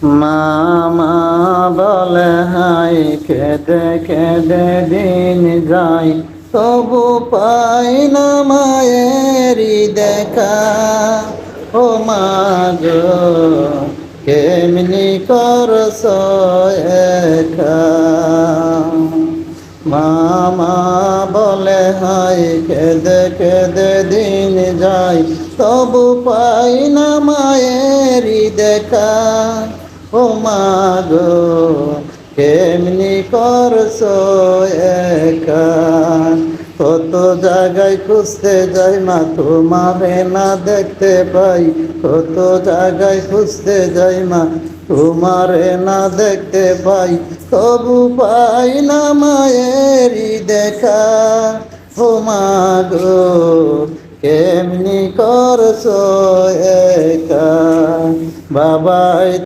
মামা বলে হাই কেঁদে কেঁদে দিন যাই, তবু পাই না মায়েরই দেখা। ও মা গো কেমনি করছ একা। মামা বলে হাই কেঁদে কেঁদে দিন যাই, তবু পাই না মায়েরই দেখা। ও মা গো কেমনি করছো একা। কত জায়গায় খুঁজতে যাই মা তোমারে না দেখতে পাই, কত জায়গায় খুঁজতে যাই মা তোমারে না দেখতে পাই, তবু পাই না মায়েরই দেখা। ও মা গো কেমনি করছো একা। বাবাই